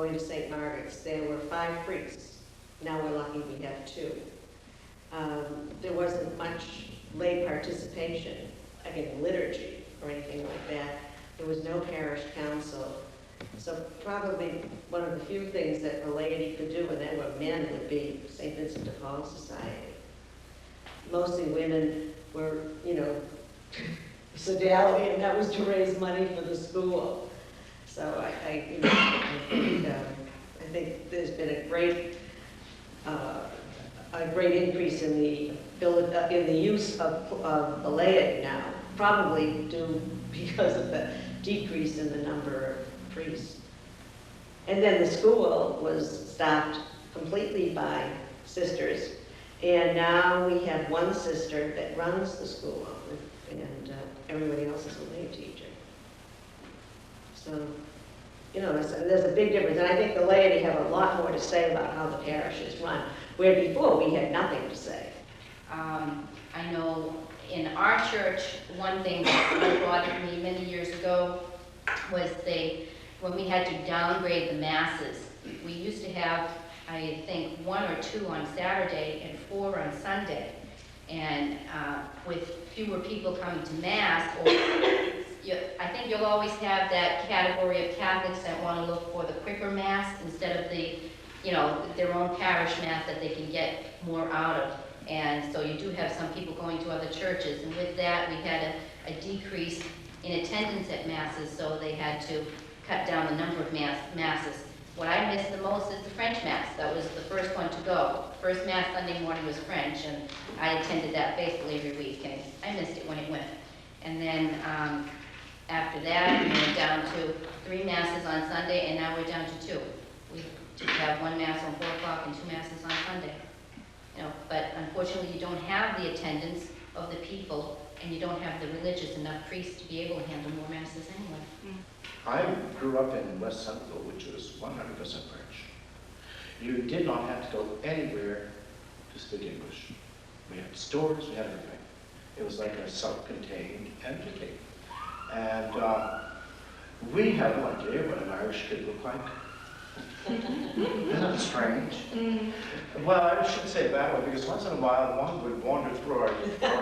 going to St. Margaret's, there were 5 priests. Now we're lucky we have 2. There wasn't much lay participation, again, liturgy or anything like that. There was no parish council. So probably one of the few things that the laity could do, and then were men, would be St. Vincent de Paul Society. Mostly women were, you know, sodality, and that was to raise money for the school. So I think there's been a great increase in the use of the laity now, probably due because of the decrease in the number of priests. And then the school was staffed completely by sisters, and now we have one sister that runs the school, and everybody else is a lay teacher. So, you know, there's a big difference, and I think the laity have a lot more to say about how the parish is run, where before we had nothing to say. I know in our church, one thing that bothered me many years ago was when we had to downgrade the masses. We used to have, I think, 1 or 2 on Saturday and 4 on Sunday. And with fewer people coming to Mass, I think you'll always have that category of Catholics that want to look for the quicker Mass instead of the, you know, their own parish Mass that they can get more out of. And so you do have some people going to other churches. And with that, we had a decrease in attendance at Masses, so they had to cut down the number of Masses. What I missed the most is the French Mass. That was the first one to go. First Mass Sunday morning was French, and I attended that faithfully every week, and I missed it when it went. And then after that, we went down to 3 Masses on Sunday, and now we're down to 2. We have 1 Mass on 4 o'clock and 2 Masses on Sunday. You know, but unfortunately, you don't have the attendance of the people, and you don't have the religious enough priests to be able to handle more Masses anyway. I grew up in West Central, which was 100% French. You did not have to go anywhere to speak English. We had stores, we had everything. It was like a self-contained entity. And we had no idea what an Irish kid looked like. Isn't that strange? Well, I shouldn't say it that way, because once in a while one would wander through our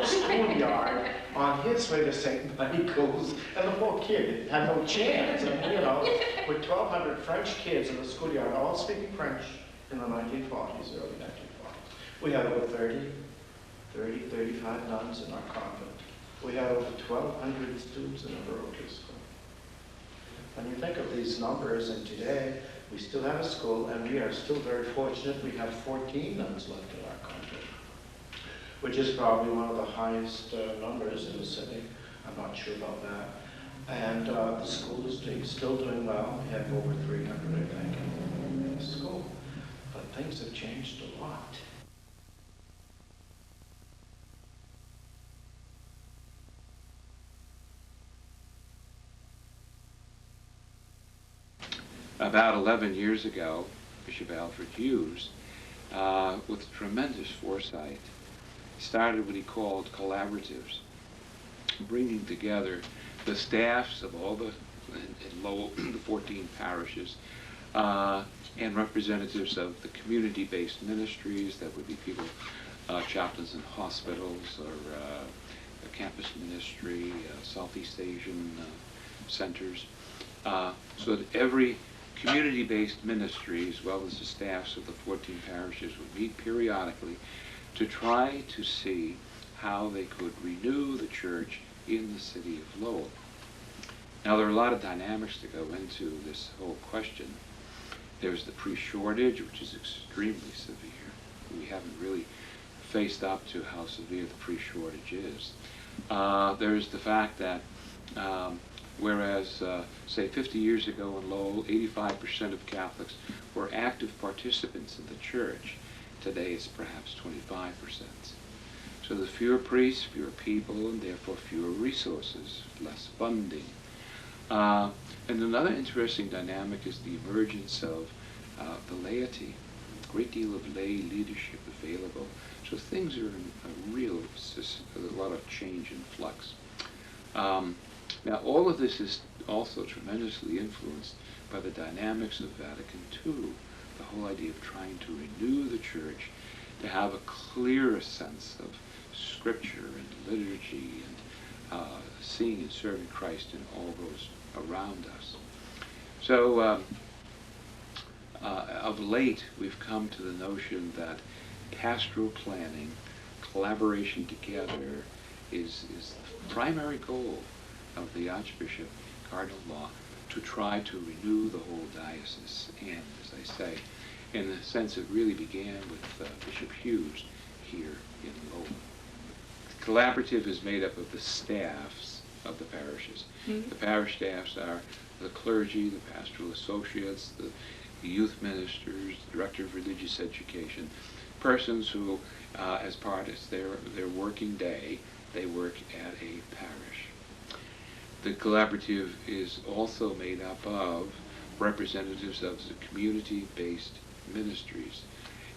schoolyard on his way to St. Michael's, and the poor kid had no chance. And, you know, with 1,200 French kids in the schoolyard, all speaking French in the 1940s, early 1940s. We had over 35 nuns in our convent. We had over 1,200 students in a parochial school. When you think of these numbers, and today, we still have a school, and we are still very fortunate. We have 14 nuns left in our convent, which is probably one of the highest numbers in the city. I'm not sure about that. And the school is still doing well. We have over 300, I think, in the school. But things have changed a lot. About 11 years ago, Bishop Alfred Hughes, with tremendous foresight, started what he called collaboratives, bringing together the staffs of all the, in Lowell, the 14 parishes, and representatives of the community-based ministries, that would be people, chaplains in hospitals, or a campus ministry, Southeast Asian centers, so that every community-based ministry, as well as the staffs of the 14 parishes, would meet periodically to try to see how they could renew the church in the city of Lowell. Now, there are a lot of dynamics to go into this whole question. There's the priest shortage, which is extremely severe. We haven't really faced up to how severe the priest shortage is. There's the fact that whereas, say, 50 years ago in Lowell, 85% of Catholics were active participants in the church. Today it's perhaps 25%. So there's fewer priests, fewer people, and therefore fewer resources, less funding. And another interesting dynamic is the emergence of the laity. A great deal of lay leadership available. So things are in a lot of change and flux. Now, all of this is also tremendously influenced by the dynamics of Vatican II, the whole idea of trying to renew the church, to have a clearer sense of Scripture and liturgy and seeing and serving Christ in all those around us. So of late, we've come to the notion that pastoral planning, collaboration together, is the primary goal of the Archbishop Cardinal Law, to try to renew the whole diocese. And as I say, in a sense, it really began with Bishop Hughes here in Lowell. The collaborative is made up of the staffs of the parishes. Mm-hmm. The parish staffs are the clergy, the pastoral associates, the youth ministers, the director of religious education, persons who, as part of their working day, they work at a parish. The collaborative is also made up of representatives of the community-based ministries.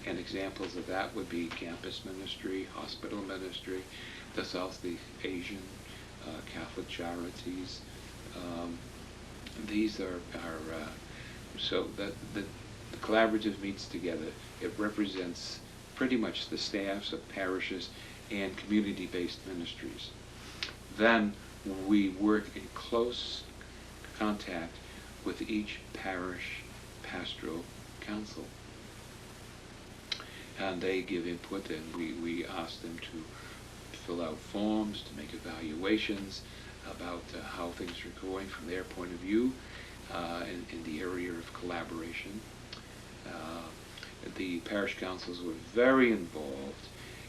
And examples of that would be campus ministry, hospital ministry, the South Asian Catholic charities. These are so that the collaborative meets together. It represents pretty much the staffs of parishes and community-based ministries. Then we work in close contact with each parish pastoral council. And they give input, and we ask them to fill out forms, to make evaluations about how things are going from their point of view in the area of collaboration. The parish councils were very involved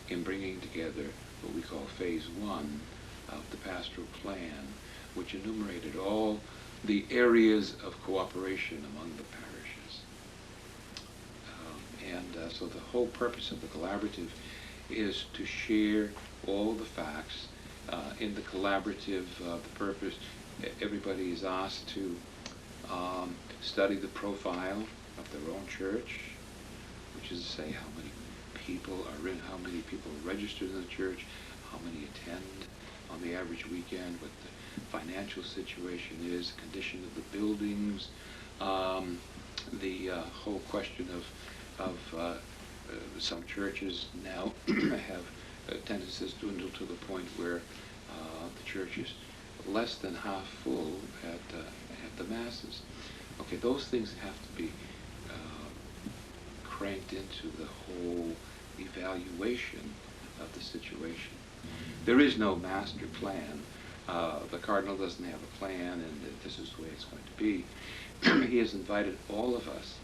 in bringing together what we call phase one of the pastoral plan, which enumerated all the areas of cooperation among the parishes. So the whole purpose of the collaborative is to share all the facts. In the collaborative, the purpose, everybody is asked to study the profile of their own church, which is to say how many people are in, how many people are registered in the church, how many attend on the average weekend, what the financial situation is, the condition of the buildings, the whole question of some churches now have tendencies to dwindle to the point where the church is less than half full at the masses. Okay, those things have to be cranked into the whole evaluation of the situation. There is no master plan. The Cardinal doesn't have a plan, and this is the way it's going to be. He has invited all of us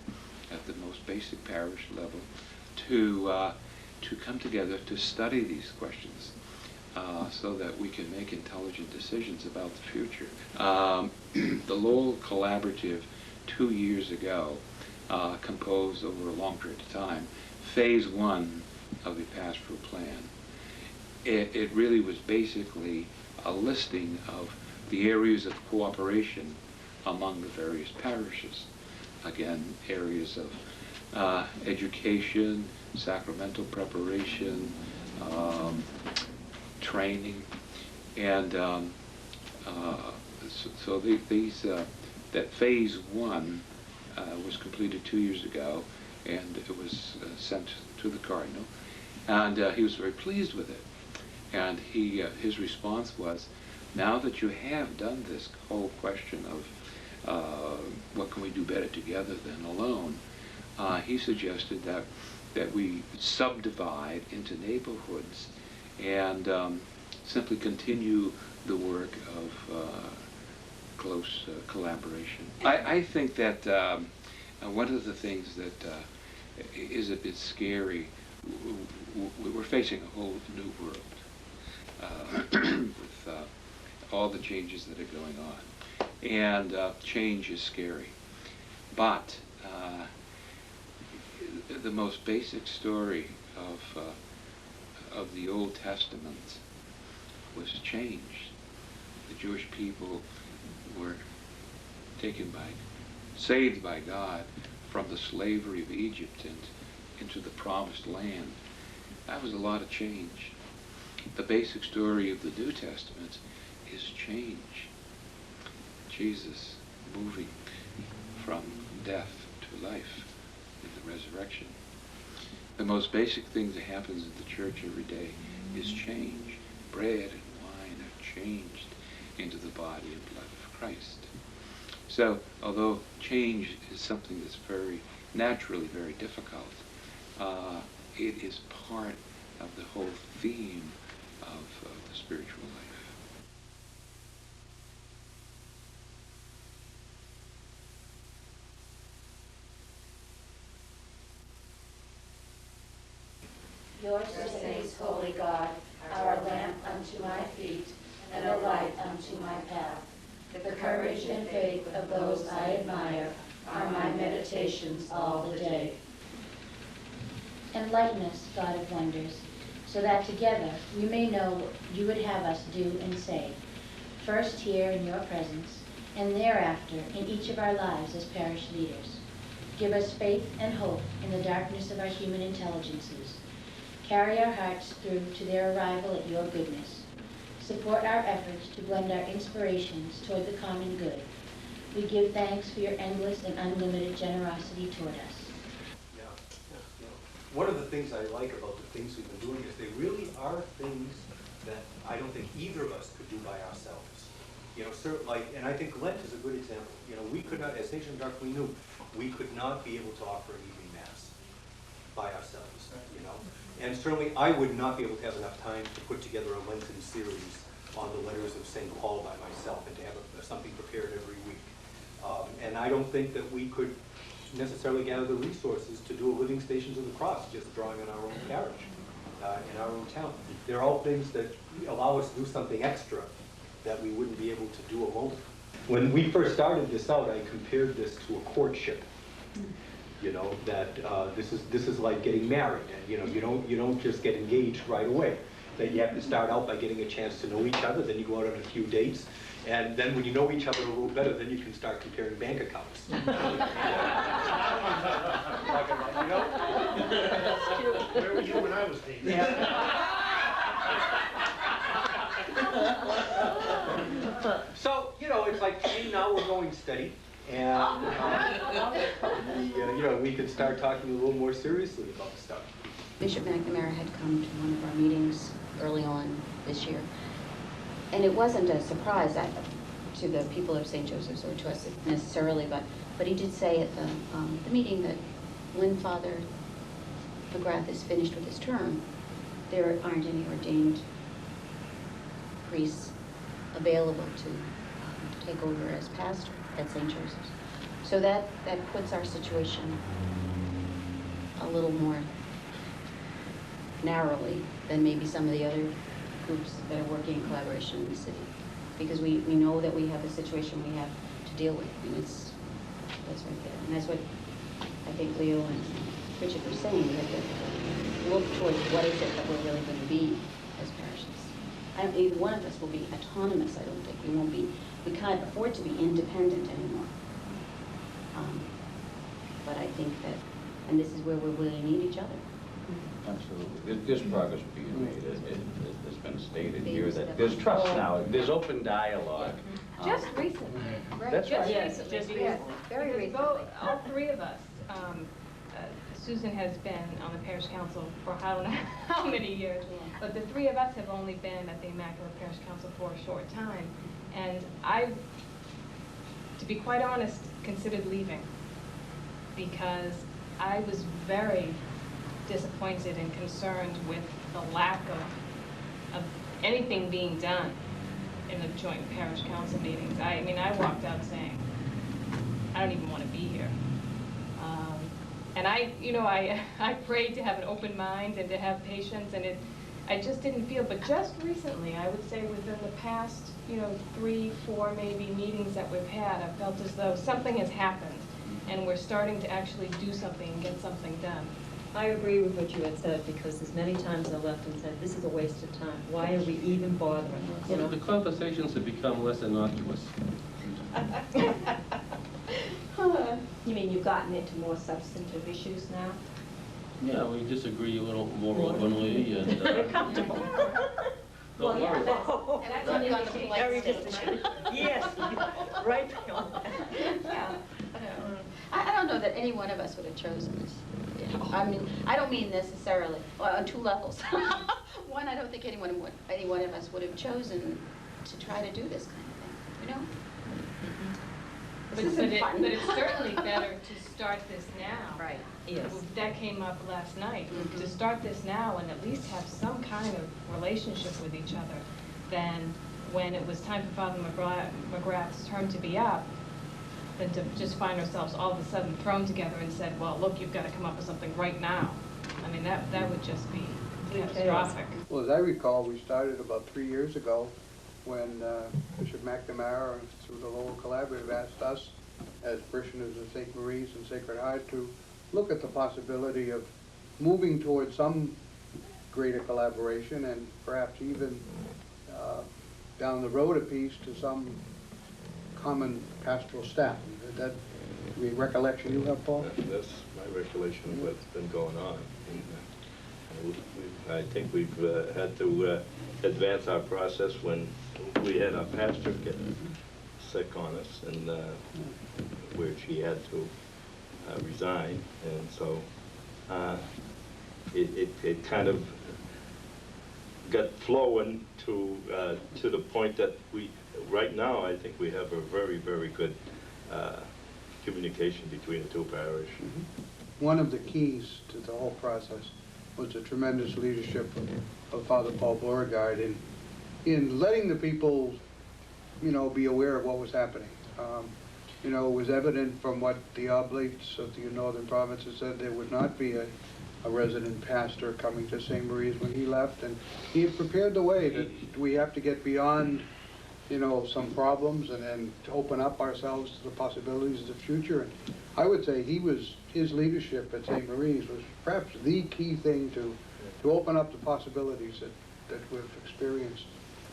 at the most basic parish level to come together to study these questions so that we can make intelligent decisions about the future. The Lowell Collaborative 2 years ago composed over a long period of time phase one of the pastoral plan. It really was basically a listing of the areas of cooperation among the various parishes. Again, areas of education, sacramental preparation, training, and that phase one was completed 2 years ago, and it was sent to the Cardinal, and he was very pleased with it. And his response was, now that you have done this whole question of what can we do better together than alone, he suggested that we subdivide into neighborhoods and simply continue the work of close collaboration. I think that one of the things that is a bit scary, we're facing a whole new world with all the changes that are going on. And change is scary. But the most basic story of the Old Testament was changed. The Jewish people were saved by God from the slavery of Egypt and into the promised land. That was a lot of change. The basic story of the New Testament is change. Jesus moving from death to life in the resurrection. The most basic thing that happens in the church every day is change. Bread and wine are changed into the body and blood of Christ. So, although change is something that's very naturally very difficult, it is part of the whole theme of the spiritual life. Yours is, holy God, are a lamp unto my feet and a light unto my path. The courage and faith of those I admire are my meditations all the day. Enlighten us, God of wonders, so that together we may know what you would have us do and say, first here in your presence, and thereafter in each of our lives as parish leaders. Give us faith and hope in the darkness of our human intelligences. Carry our hearts through to their arrival at your goodness. Support our efforts to blend our inspirations toward the common good. We give thanks for your endless and unlimited generosity toward us. One of the things I like about the things we've been doing is they really are things that I don't think either of us could do by ourselves. And I think Lent is a good example. We could not, as St. John d'Arc, we knew we could not be able to offer an evening mass by ourselves, And certainly I would not be able to have enough time to put together a Lenten series on the letters of St. Paul by myself and to have something prepared every week. And I don't think that we could necessarily gather the resources to do a Living Stations of the Cross, just drawing on our own parish, in our own town. They're all things that allow us to do something extra that we wouldn't be able to do alone. When we first started this out, I compared this to a courtship. That this is like getting married, and you don't just get engaged right away. That you have to start out by getting a chance to know each other, then you go out on a few dates, and then when you know each other a little better, then you can start comparing bank accounts. Where were you when I was dating? So, it's like, now we're going steady. And we could start talking a little more seriously about stuff. Bishop McNamara had come to one of our meetings early on this year, and it wasn't a surprise to the people of St. Joseph's or to us necessarily, but he did say at the meeting that when Father McGrath is finished with his term, there aren't any ordained priests available to take over as pastor at St. Joseph's. So that puts our situation a little more narrowly than maybe some of the other groups that are working in collaboration in the city. Because we know that we have a situation we have to deal with, and that's right there. And that's what I think Leo and Richard were saying. We have to look towards what is it that we're really going to be as parishes. Either one of us will be autonomous, I don't think. We can't afford to be independent anymore. But I think that, and this is where we really need each other. Absolutely. There's progress being made. It's been stated here that there's trust now. There's open dialogue. Just recently. Right. That's right. Yes, just recently. Very Because recently. all three of us, Susan has been on the parish council for how many years, but the three of us have only been at the Immaculate Parish Council for a short time. And I, to be quite honest, considered leaving because I was very disappointed and concerned with the lack of anything being done in the joint parish council meetings. I mean, I walked out saying, I don't even want to be here. And I prayed to have an open mind and to have patience, and I just didn't feel, but just recently, I would say within the past, 3, 4 maybe meetings that we've had, I felt as though something has happened, and we're starting to actually do something and get something done. I agree with what you had said, because as many times I left and said, this is a waste of time. Why are we even bothering? Well, the conversations have become less innocuous. You mean you've gotten into more substantive issues now? Yeah, we disagree a little more openly and... We're comfortable. Don't worry. And that's an indication. Yes, right. Yeah. I don't know that any one of us would have chosen this. I mean, I don't mean necessarily, well, on two levels. One, I don't think any one of us would have chosen to try to do this kind of thing, you know? This isn't fun. But it's certainly better to start this now. Right. Yes. That came up last night. To start this now and at least have some kind of relationship with each other than when it was time for Father McGrath's term to be up, than to just find ourselves all of a sudden thrown together and said, well, look, you've got to come up with something right now. I mean, that would just be catastrophic. Well, as I recall, we started about 3 years ago when Bishop McNamara, through the Lowell Collaborative, asked us, as parishioners of St. Marie's and Sacred Heart, to look at the possibility of moving towards some greater collaboration and perhaps even down the road a piece to some common pastoral staff. Is that the recollection you have, Paul? That's my recollection of what's been going on. I think we've had to advance our process when we had our pastor get sick on us, and where she had to resign, and so it kind of got flowing to the point that right now I think we have a very, very good communication between the two parishes. One of the keys to the whole process was the tremendous leadership of Father Paul Beauregard in letting the people, you know, be aware of what was happening. You know, it was evident from what the oblates of the northern provinces said there would not be a resident pastor coming to St. Marie's when he left, and he had prepared the way that we have to get beyond, you know, some problems and to open up ourselves to the possibilities of the future. And I would say his leadership at St. Marie's was perhaps the key thing to open up the possibilities that we've experienced.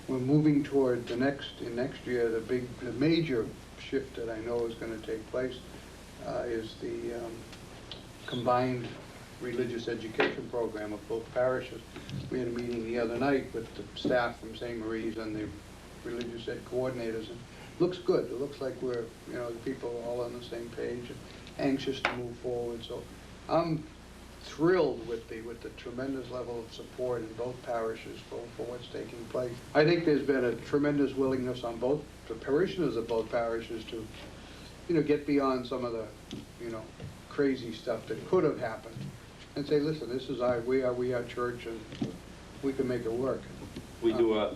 We're moving toward in next year, the major shift that I know is going to take place is the combined religious education program of both parishes. We had a meeting the other night with the staff from St. Marie's and the religious ed coordinators, and looks good. It looks like we're, you know, the people are all on the same page and anxious to move forward. So I'm thrilled with the tremendous level of support in both parishes for what's taking place. I think there's been a tremendous willingness on both the parishioners of both parishes to, you know, get beyond some of the, you know, crazy stuff that could have happened and say, listen, this is we are church, and we can make it work. We do our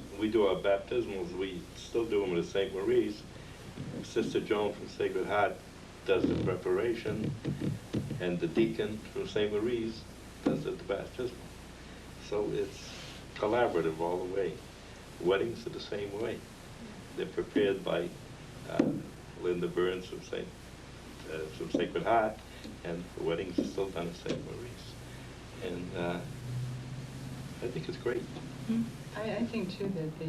baptismals. We still do them at St. Marie's. Sister Joan from Sacred Heart does the preparation, and the deacon from St. Marie's does the baptismal. So it's collaborative all the way. Weddings are the same way. They're prepared by Linda Burns from Sacred Heart, and the weddings are still done at St. Marie's. And I think it's great. I think too that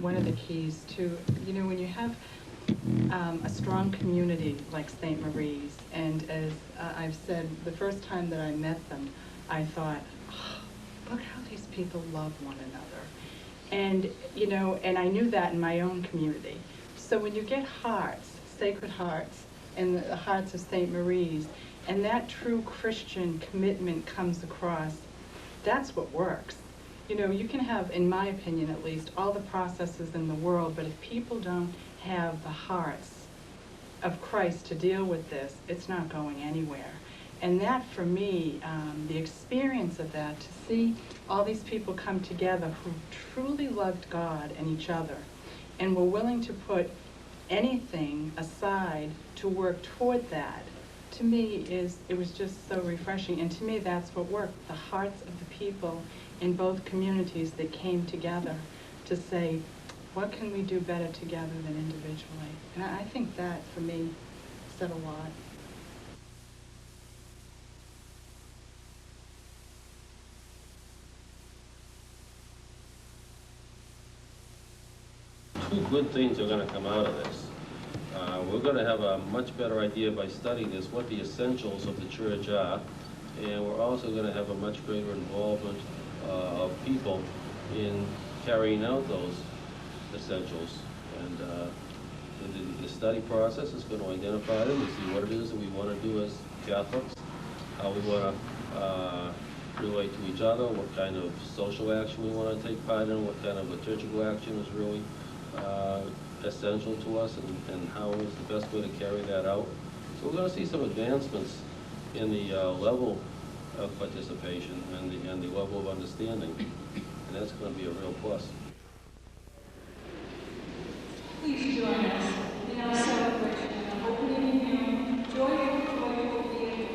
one of the keys to, you know, when you have a strong community like St. Marie's, and as I've said, the first time that I met them, I thought, oh, look how these people love one another. And, you know, and I knew that in my own community. So when you get hearts, Sacred Hearts, and the hearts of St. Marie's, and that true Christian commitment comes across, that's what works. You know, you can have, in my opinion at least, all the processes in the world, but if people don't have the hearts of Christ to deal with this, it's not going anywhere. And that, for me, the experience of that, to see all these people come together who truly loved God and each other, and were willing to put anything aside to work toward that, to me, it was just so refreshing. And to me, that's what worked. The hearts of the people in both communities that came together to say, what can we do better together than individually? And I think that, for me, said a lot. Two good things are going to come out of this. We're going to have a much better idea by studying this what the essentials of the church are, and we're also going to have a much greater involvement of people in carrying out those essentials. And The study process is going to identify them and see what it is that we want to do as Catholics, how we want to relate to each other, what kind of social action we want to take part in, what kind of liturgical action is really essential to us, and how is the best way to carry that out. So we're going to see some advancements in the level of participation and the level of understanding, and that's going to be a real plus. Please join us in our celebration of opening hymn, Joyful, Joyful, Be It.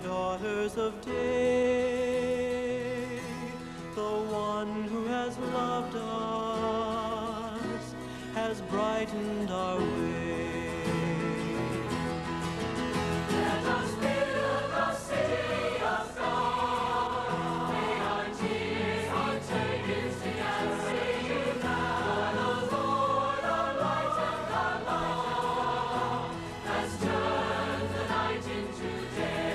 Daughters of day, the one who has loved us has brightened our way. Let us build a city of God. May our tears, our taken, sing and sing you now. The Lord, our light and our law, has turned the night into day.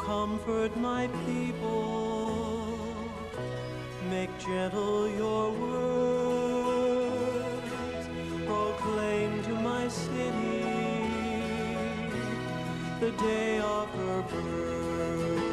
Comfort my people, make gentle your words, proclaim to my city the day of her birth.